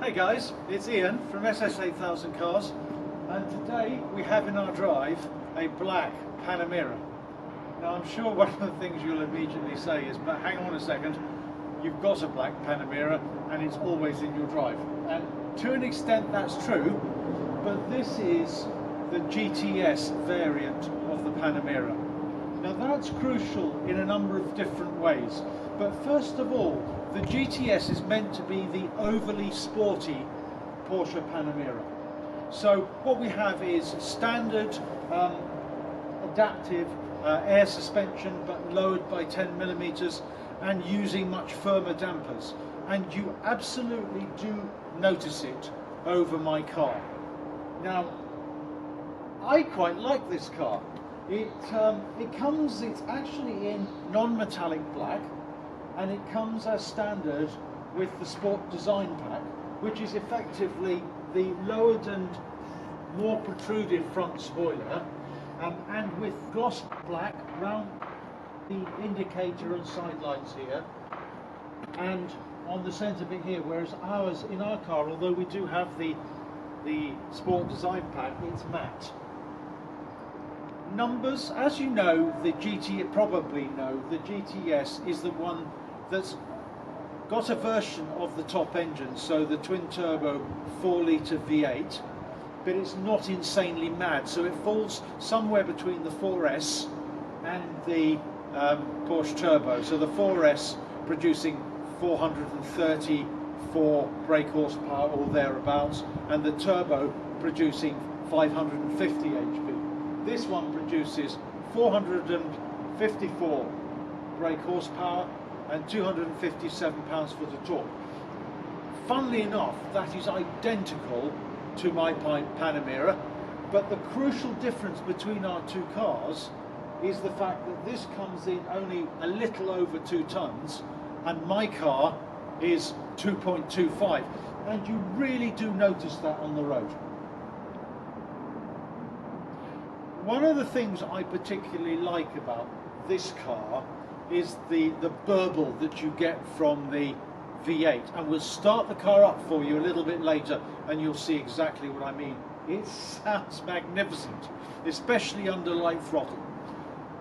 Hey guys, it's Ian from SS8000 Cars, and today we have in our drive a black Panamera. Now I'm sure one of the things you'll immediately say is, but hang on a second, you've got a black Panamera and it's always in your drive. And to an extent that's true, but this is the GTS variant of the Panamera. Now that's crucial in a number of different ways, but first of all, the GTS is meant to be the overly sporty Porsche Panamera. So what we have is standard adaptive air suspension, but lowered by 10 millimeters and using much firmer dampers. And you absolutely do notice it over my car. Now, I quite like this car. It's actually in non-metallic black, and it comes as standard with the Sport Design Pack, which is effectively the lowered and more protruded front spoiler, and with gloss black around the indicator and side lights here, and on the centre bit here, whereas ours, in our car, although we do have the Sport Design Pack, it's matte. Numbers, as you know, the GTS is the one that's got a version of the top engine, so the twin turbo 4-litre V8, but it's not insanely mad, so it falls somewhere between the 4S and the Porsche Turbo. So the 4S producing 434 brake horsepower or thereabouts, and the Turbo producing 550 HP. This one produces 454 brake horsepower and 257 pounds-foot of torque. Funnily enough, that is identical to my Panamera, but the crucial difference between our two cars is the fact that this comes in only a little over 2 tons and my car is 2.25, and you really do notice that on the road. One of the things I particularly like about this car is the burble that you get from the V8, and we'll start the car up for you a little bit later and you'll see exactly what I mean. It sounds magnificent, especially under light throttle.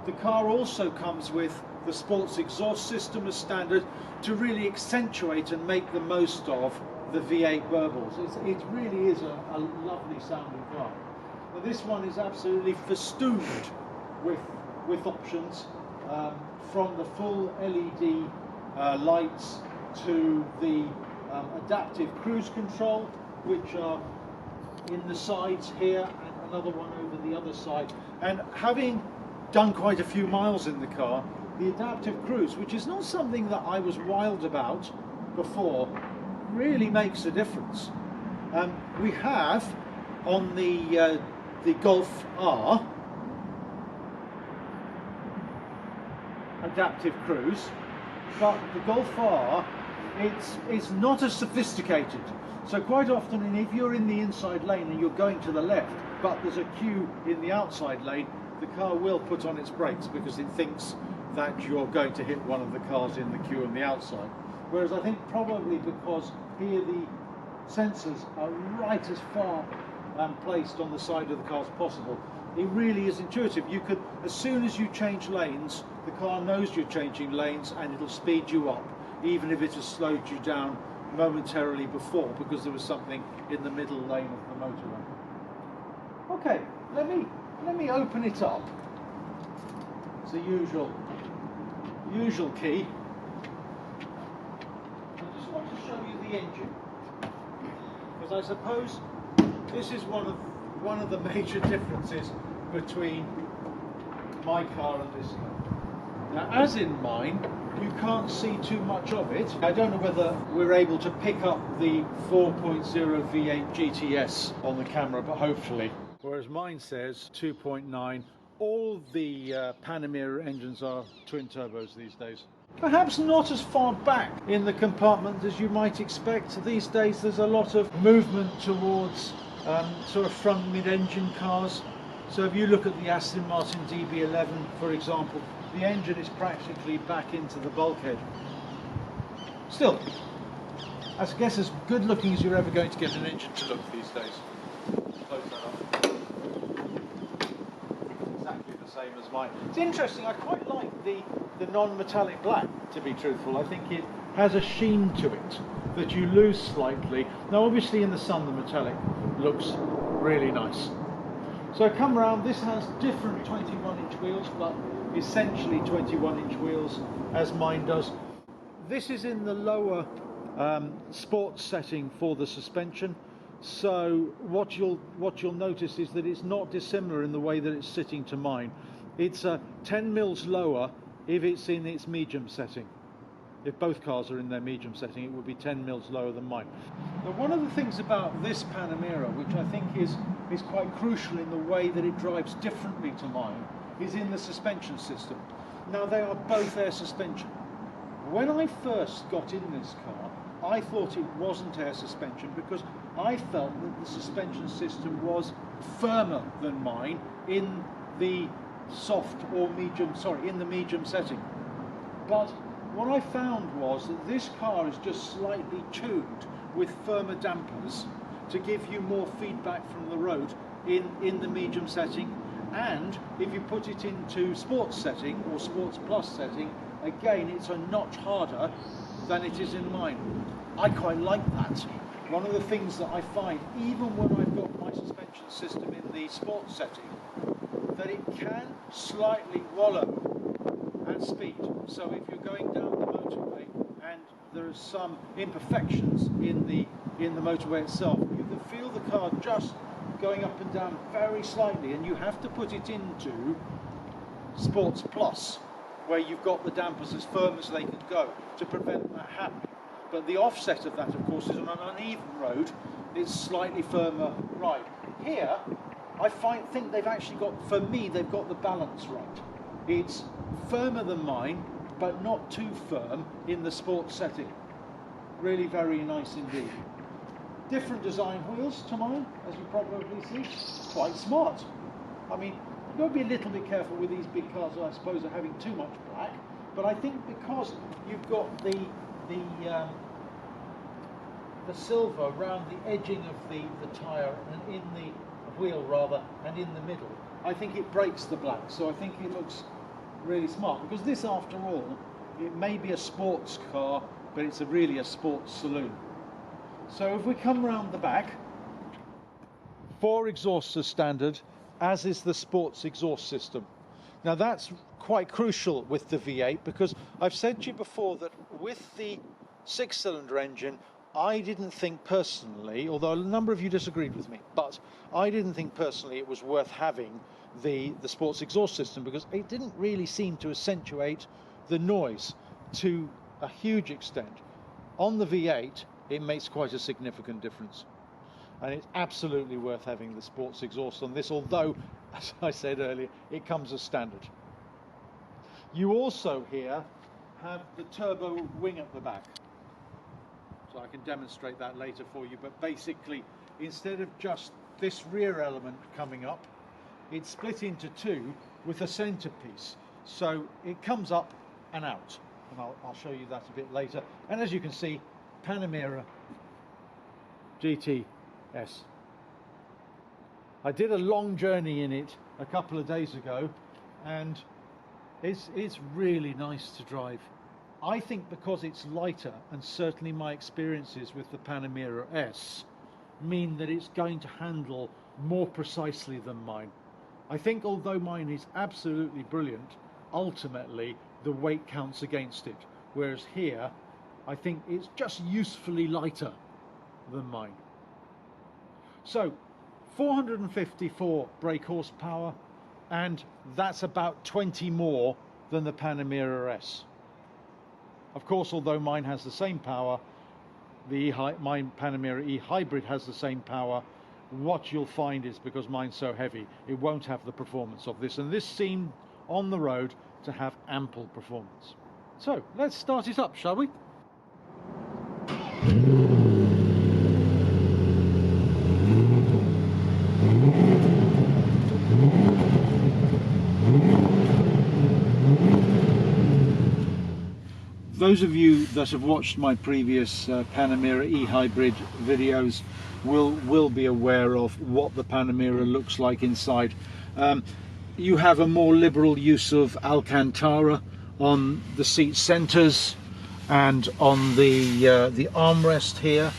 The car also comes with the sports exhaust system as standard to really accentuate and make the most of the V8 burbles. It really is a lovely sounding car. Now, this one is absolutely festooned with options, from the full LED lights to the adaptive cruise control, which are in the sides here and another one over the other side. And having done quite a few miles in the car, the adaptive cruise, which is not something that I was wild about before, really makes a difference. We have on the Golf R adaptive cruise, but the Golf R, it's not as sophisticated. So quite often, and if you're in the inside lane and you're going to the left, but there's a queue in the outside lane, the car will put on its brakes because it thinks that you're going to hit one of the cars in the queue on the outside. Whereas I think probably because here the sensors are right as far placed on the side of the car as possible, it really is intuitive. You could, as soon as you change lanes, the car knows you're changing lanes and it'll speed you up, even if it has slowed you down momentarily before because there was something in the middle lane of the motorway. Okay, let me open it up. It's the usual key. I just want to show you the engine, because I suppose this is one of the major differences between my car and this car. Now, as in mine, you can't see too much of it. I don't know whether we're able to pick up the 4.0 V8 GTS on the camera, but hopefully. Whereas mine says 2.9. All the Panamera engines are twin turbos these days. Perhaps not as far back in the compartment as you might expect. These days there's a lot of movement towards sort of front mid-engine cars. So if you look at the Aston Martin DB11, for example, the engine is practically back into the bulkhead. Still, I guess as good looking as you're ever going to get an engine to look these days. Close that up. Exactly the same as mine. It's interesting, I quite like the non-metallic black, to be truthful. I think it has a sheen to it that you lose slightly. Now obviously in the sun the metallic looks really nice. So come round, this has different 21-inch wheels, but essentially 21-inch wheels as mine does. This is in the lower sports setting for the suspension, so what you'll notice is that it's not dissimilar in the way that it's sitting to mine. It's 10 mils lower if it's in its medium setting. If both cars are in their medium setting, it would be 10 mils lower than mine. Now, one of the things about this Panamera, which I think is quite crucial in the way that it drives differently to mine, is in the suspension system. Now, they are both air suspension. When I first got in this car, I thought it wasn't air suspension because I felt that the suspension system was firmer than mine in the in the medium setting. But what I found was that this car is just slightly tuned with firmer dampers to give you more feedback from the road in the medium setting, and if you put it into sports setting or sports plus setting, again it's a notch harder than it is in mine. I quite like that. One of the things that I find, even when I've got my suspension system in the sports setting, that it can slightly wallow at speed. So if you're going down the motorway and there are some imperfections in the motorway itself, you can feel the car just going up and down very slightly, and you have to put it into Sports Plus, where you've got the dampers as firm as they can go to prevent that happening. But the offset of that, of course, is on an uneven road, it's slightly firmer ride. Here, I think they've actually got, for me, they've got the balance right. It's firmer than mine, but not too firm in the sports setting. Really very nice indeed. Different design wheels to mine, as you probably see. Quite smart. I mean, you've got to be a little bit careful with these big cars, I suppose, are having too much black. But I think because you've got the silver around the edging of the tyre and in the wheel rather, and in the middle, I think it breaks the black. So I think it looks really smart, because this, after all, it may be a sports car, but it's really a sports saloon. So if we come round the back, 4 exhausts as standard, as is the sports exhaust system. Now that's quite crucial with the V8, because I've said to you before that with the 6-cylinder engine, I didn't think personally, although a number of you disagreed with me, but I didn't think personally it was worth having the sports exhaust system, because it didn't really seem to accentuate the noise to a huge extent. On the V8, it makes quite a significant difference. And it's absolutely worth having the sports exhaust on this, although, as I said earlier, it comes as standard. You also here have the turbo wing at the back. So I can demonstrate that later for you, but basically, instead of just this rear element coming up, it's split into 2 with a centerpiece. So it comes up and out, and I'll show you that a bit later. And as you can see, Panamera GTS. I did a long journey in it a couple of days ago, and it's really nice to drive. I think because it's lighter, and certainly my experiences with the Panamera S mean that it's going to handle more precisely than mine. I think although mine is absolutely brilliant, ultimately the weight counts against it, whereas here I think it's just usefully lighter than mine. So 454 brake horsepower, and that's about 20 more than the Panamera S. Of course, although mine has the same power, my Panamera E Hybrid has the same power, what you'll find is, because mine's so heavy, it won't have the performance of this, and this seemed on the road to have ample performance. So let's start it up, shall we? those of you that have watched my previous Panamera e-hybrid videos will be aware of what the Panamera looks like inside. You have a more liberal use of Alcantara on the seat centers and on the armrest here.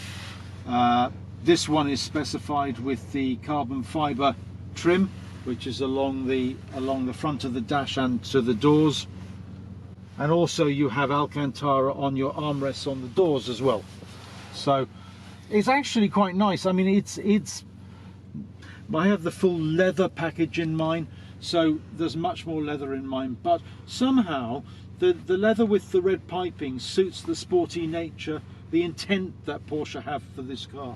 This one is specified with the carbon fiber trim, which is along the front of the dash and to the doors, and also you have Alcantara on your armrests on the doors as well. So it's actually quite nice. I mean, I have the full leather package in mine, so there's much more leather in mine, but somehow the leather with the red piping suits the sporty nature, the intent that Porsche have for this car.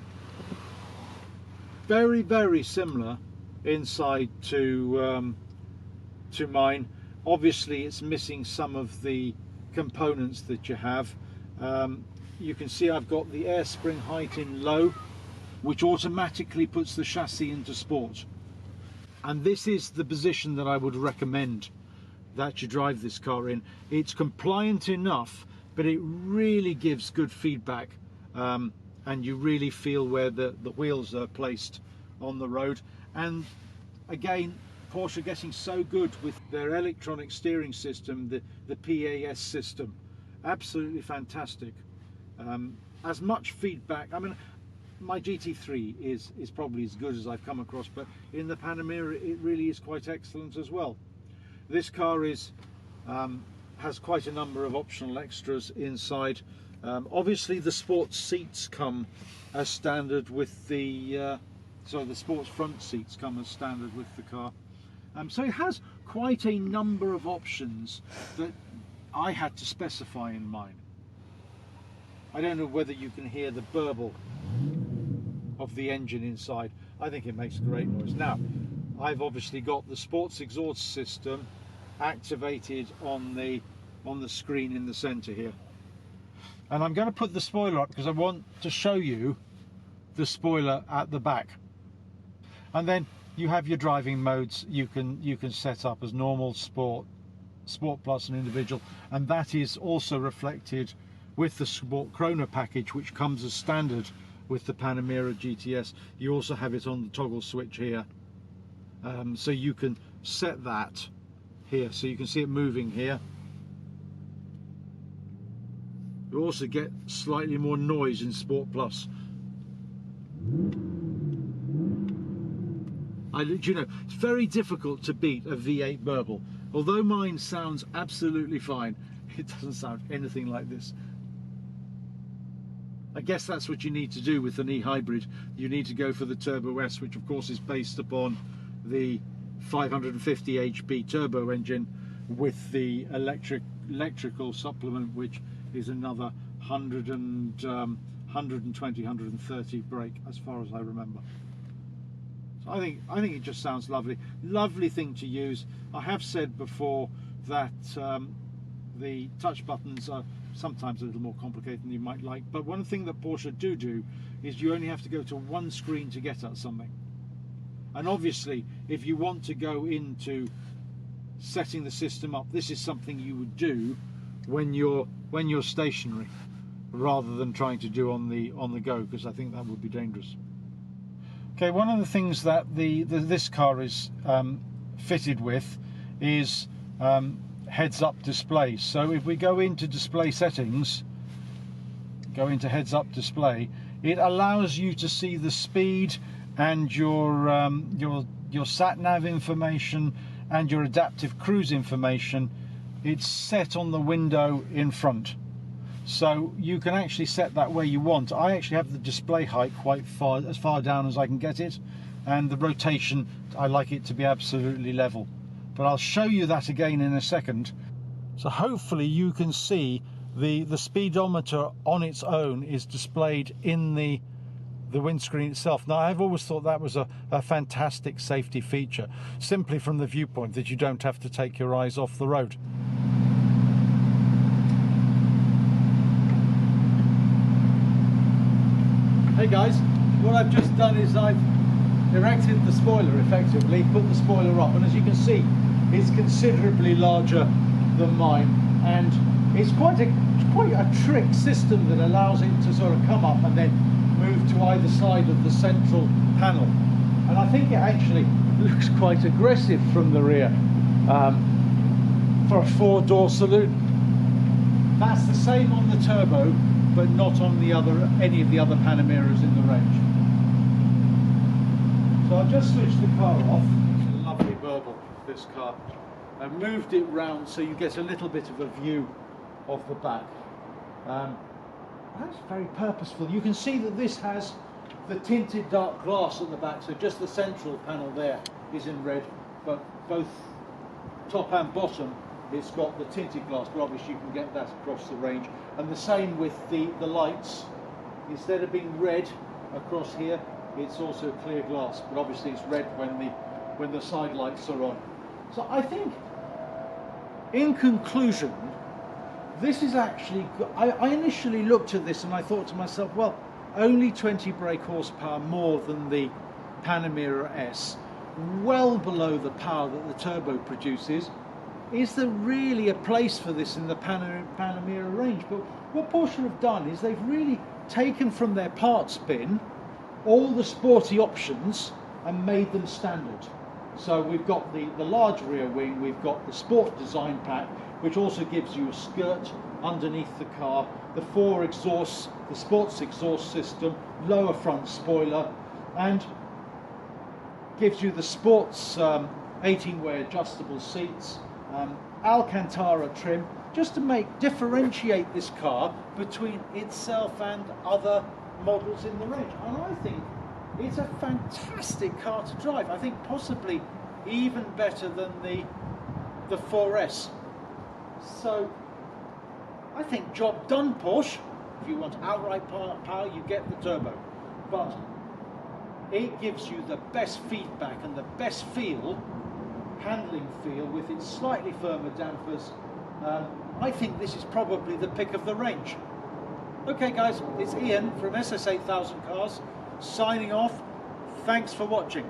Very, very similar inside to mine. Obviously it's missing some of the components that you have. You can see I've got the air spring height in low, which automatically puts the chassis into sport, and this is the position that I would recommend that you drive this car in. It's compliant enough, but it really gives good feedback, and you really feel where the wheels are placed on the road. And again, Porsche getting so good with their electronic steering system, the PAS system, absolutely fantastic. As much feedback, I mean, my GT3 is probably as good as I've come across, but in the Panamera it really is quite excellent as well. This car is has quite a number of optional extras inside. Obviously the sports seats come as standard with the the sports front seats come as standard with the car. So it has quite a number of options that I had to specify in mine. I don't know whether you can hear the burble of the engine inside. I think it makes a great noise. Now, I've obviously got the sports exhaust system activated on the screen in the center here, and I'm going to put the spoiler up because I want to show you the spoiler at the back. And then you have your driving modes. You can set up as normal, sport plus, and individual, and that is also reflected with the Sport Chrono package, which comes as standard with the Panamera GTS. You also have it on the toggle switch here, so you can set that here, so you can see it moving here. You also get slightly more noise in Sport Plus. You know, it's very difficult to beat a V8 burble. Although mine sounds absolutely fine, it doesn't sound anything like this. I guess that's what you need to do with an e-hybrid. You need to go for the Turbo S, which of course is based upon the 550 HP turbo engine with the electrical supplement, which is another 120, 130 brake, as far as I remember. So I think it just sounds lovely. Lovely thing to use. I have said before that the touch buttons are sometimes a little more complicated than you might like, but one thing that Porsche do is you only have to go to one screen to get at something. And obviously if you want to go into setting the system up, this is something you would do when you're stationary, rather than trying to do on the go, because I think that would be dangerous. Okay, one of the things that this car is fitted with is heads-up display. So if we go into display settings, go into heads-up display, it allows you to see the speed and your sat-nav information and your adaptive cruise information. It's set on the window in front, so you can actually set that where you want. I actually have the display height quite far, as far down as I can get it, and the rotation, I like it to be absolutely level. But I'll show you that again in a second. So hopefully you can see the speedometer on its own is displayed in the windscreen itself. Now, I've always thought that was a fantastic safety feature, simply from the viewpoint that you don't have to take your eyes off the road. Hey guys, what I've just done is I've erected the spoiler effectively, put the spoiler up, and as you can see, it's considerably larger than mine, and it's quite a trick system that allows it to sort of come up and then move to either side of the central panel. And I think it actually looks quite aggressive from the rear for a 4-door saloon. That's the same on the Turbo, but not on any of the other Panameras in the range. So I've just switched the car off. It's a lovely burble, this car. I moved it round so you get a little bit of a view of the back. That's very purposeful. You can see that this has the tinted dark glass at the back, so just the central panel there is in red, but both top and bottom it's got the tinted glass, but obviously you can get that across the range. And the same with the lights. Instead of being red across here, it's also clear glass, but obviously it's red when the side lights are on. So I think, in conclusion, this is actually, I initially looked at this and I thought to myself, well, only 20 brake horsepower more than the Panamera S, well below the power that the Turbo produces. Is there really a place for this in the Panamera range? But what Porsche have done is they've really taken from their parts bin all the sporty options and made them standard. So we've got the large rear wing, we've got the sport design pack, which also gives you a skirt underneath the car, the 4 exhausts, the sports exhaust system, lower front spoiler, and gives you the sports 18-way adjustable seats, Alcantara trim, just to differentiate this car between itself and other models in the range. And I think it's a fantastic car to drive. I think possibly even better than the 4S. So I think job done, Porsche. If you want outright power, you get the Turbo, but it gives you the best feedback and the best handling feel with its slightly firmer dampers. I think this is probably the pick of the range. Okay guys, it's Ian from SS8000 Cars signing off. Thanks for watching.